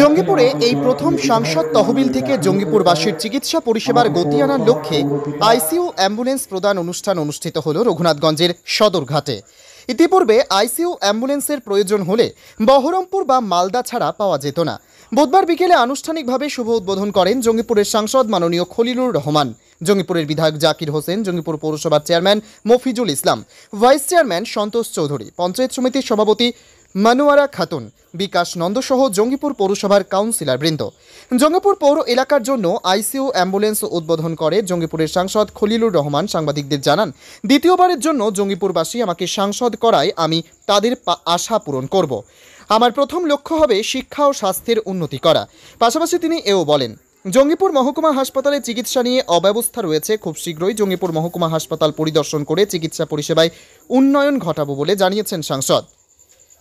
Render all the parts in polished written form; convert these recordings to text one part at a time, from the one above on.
জঙ্গিপুরে এই প্রথম সাংসদ তহবিল থেকে জঙ্গিপুরবাসীর চিকিৎসা পরিষেবার গতি আনার লক্ষ্যে আইসিইউ অ্যাম্বুলেন্স প্রদান অনুষ্ঠান অনুষ্ঠিত হল রঘুনাথগঞ্জের সদরঘাটে। ইতিপূর্বে আইসিইউ অ্যাম্বুলেন্সের প্রয়োজন হলে বহরমপুর বা মালদা ছাড়া পাওয়া যেত না। বুধবার বিকেলে আনুষ্ঠানিকভাবে শুভ উদ্বোধন করেন জঙ্গিপুরের সাংসদ মাননীয় খলিলুর রহমান, জঙ্গিপুরের বিধায়ক জাকির হোসেন, জঙ্গিপুর পৌরসভার চেয়ারম্যান মফিজুল ইসলাম, ভাইস চেয়ারম্যান সন্তোষ চৌধুরী, পঞ্চায়েত সমিতির সভাপতি মানুয়ারা খাতুন, বিকাশ নন্দসহ জঙ্গিপুর পৌরসভার কাউন্সিলর বৃন্দ। জঙ্গিপুর পৌর এলাকার জন্য আইসিইউ অ্যাম্বুলেন্স উদ্বোধন করে জঙ্গিপুরের সাংসদ খলিলুর রহমান সাংবাদিকদের জানান, দ্বিতীয়বারের জন্য জঙ্গিপুরবাসী আমাকে সাংসদ করায় আমি তাদের আশা পূরণ করব। আমার প্রথম লক্ষ্য হবে শিক্ষা ও স্বাস্থ্যের উন্নতি করা। পাশাপাশি তিনি এও বলেন, জঙ্গিপুর মহকুমা হাসপাতালে চিকিৎসা নিয়ে অব্যবস্থা রয়েছে, খুব শীঘ্রই জঙ্গিপুর মহকুমা হাসপাতাল পরিদর্শন করে চিকিৎসা পরিষেবায় উন্নয়ন ঘটাবো বলে জানিয়েছেন সাংসদ।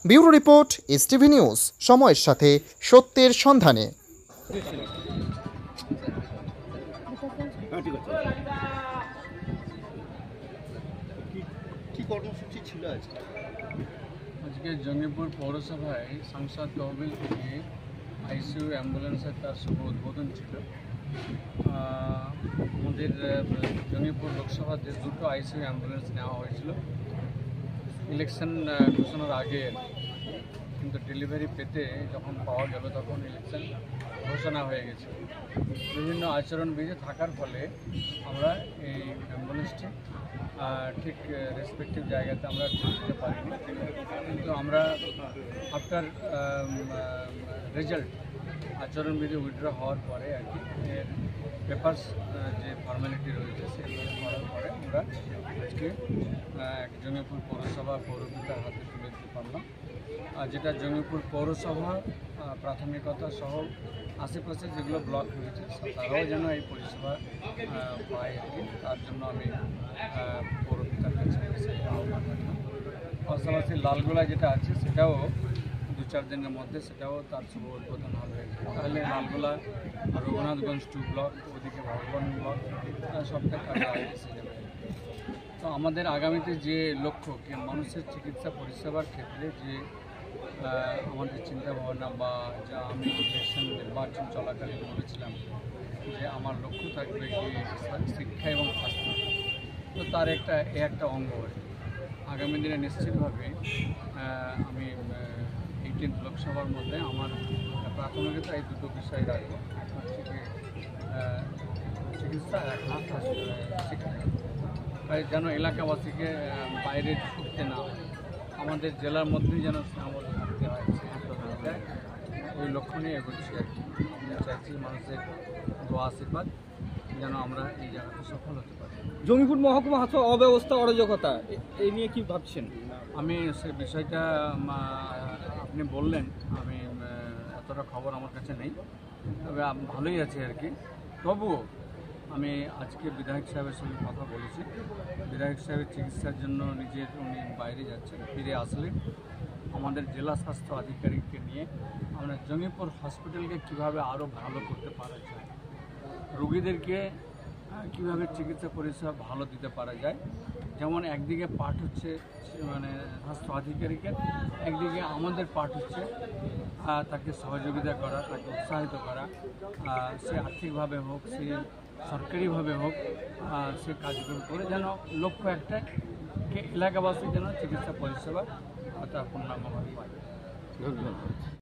ব্যুরো রিপোর্ট, এসটিভি নিউজ, সময়ের সাথে সত্যের সন্ধানে। আজকে জঙ্গিপুর পৌরসভায় সাংসদ তহবিল থেকে আইসিইউ অ্যাম্বুলেন্সের তার শুভ উদ্বোধন ছিল। আমাদের জঙ্গিপুর লোকসভাতে দুটো আইসিইউ অ্যাম্বুলেন্স নেওয়া হয়েছিল ইলেকশন ঘোষণার আগে, কিন্তু ডেলিভারি পেতে যখন পাওয়া গেল তখন ইলেকশন ঘোষণা হয়ে গেছে। বিভিন্ন আচরণবিধি থাকার ফলে আমরা এই অ্যাম্বুলেন্সটি ঠিক রেসপেক্টিভ জায়গাতে আমরা দিতে পারিনি, কিন্তু আমরা আফটার রেজাল্ট আচরণবিধি উইথড্র হওয়ার পরে আর কি এর পেপারস যে ফর্মালিটি রয়েছে সেগুলো করার পরে আমরা আজকে জঙ্গিপুর পৌরসভা পৌরপিতার হাতে তুলে দিতে পারলাম। যেটা জঙ্গিপুর পৌরসভা প্রাথমিকতা সহ আশেপাশে যেগুলো ব্লক রয়েছে তারাও যেন এই পরিষেবা পায় আর কি, তার জন্য আমি পৌরপিতার কাছে আহ্বান রাখলাম। পাশাপাশি লালগোলা যেটা আছে সেটাও 2-4 দিনের মধ্যে সেটাও তার শুভ উদ্বোধন হবে। তাহলে লালগোলা, রঘুনাথগঞ্জ 2 ব্লক, ওদিকে ভগবান ব্লক সবটা কাজে এসে যাবে। তো আমাদের আগামীতে যে লক্ষ্য কি মানুষের চিকিৎসা পরিষেবার ক্ষেত্রে যে আমাদের চিন্তাভাবনা বা যা আমি নির্বাচন চলাকালীন বলেছিলাম যে আমার লক্ষ্য থাকবে কি শিক্ষা এবং স্বাস্থ্য, তো তার একটা অঙ্গ। আগামী দিনে নিশ্চিতভাবে আমি 18 লোকসভার মধ্যে আমার প্রাথমিকতা এই দুটো বিষয় রাখবো, চিকিৎসা শিক্ষা, যেন এলাকাবাসীকে বাইরে ছুটতে না, আমাদের জেলার মধ্যেই যেন সীমাবদ্ধ থাকতে হয়, ওই লক্ষ্য নিয়ে এগোচ্ছি আর কি। আমরা চাইছি মানুষের দোয়া আশীর্বাদ যেন আমরা এই জায়গাতে সফল হতে পারি। জঙ্গিপুর মহকুমা হাসপাতাল অব্যবস্থা অরাজকতা এই নিয়ে কি ভাবছেন? আমি সে বিষয়টা আপনি বললেন, আমি এতটা খবর আমার কাছে নেই, তবে ভালোই আছে আর কি। তবুও আমি আজকে বিধায়ক সাহেবের সঙ্গে কথা বলেছি, বিধায়ক সাহেবের চিকিৎসার জন্য উনি বাইরে যাচ্ছেন, ফিরে আসলে আমাদের জেলা স্বাস্থ্য আধিকারিককে নিয়ে আমরা জঙ্গিপুর হসপিটালকে কীভাবে আরও ভালো করতে পারা যায়, রোগীদেরকে কীভাবে চিকিৎসা পরিষেবা ভালো দিতে পারা যায়। যেমন একদিকে পার্ট হচ্ছে মানে স্বাস্থ্য আধিকারিকের, একদিকে আমাদের পার্ট হচ্ছে তাকে সহযোগিতা করা, তাকে উৎসাহিত করা, সে আর্থিকভাবে হোক, সে সরকারিভাবে হোক, সে কাজগুলো করে যেন লক্ষ্য একটাই এলাকাবাসী যেন চিকিৎসা পরিষেবা তার পূর্ণাঙ্গভাবে পায়। ধন্যবাদ।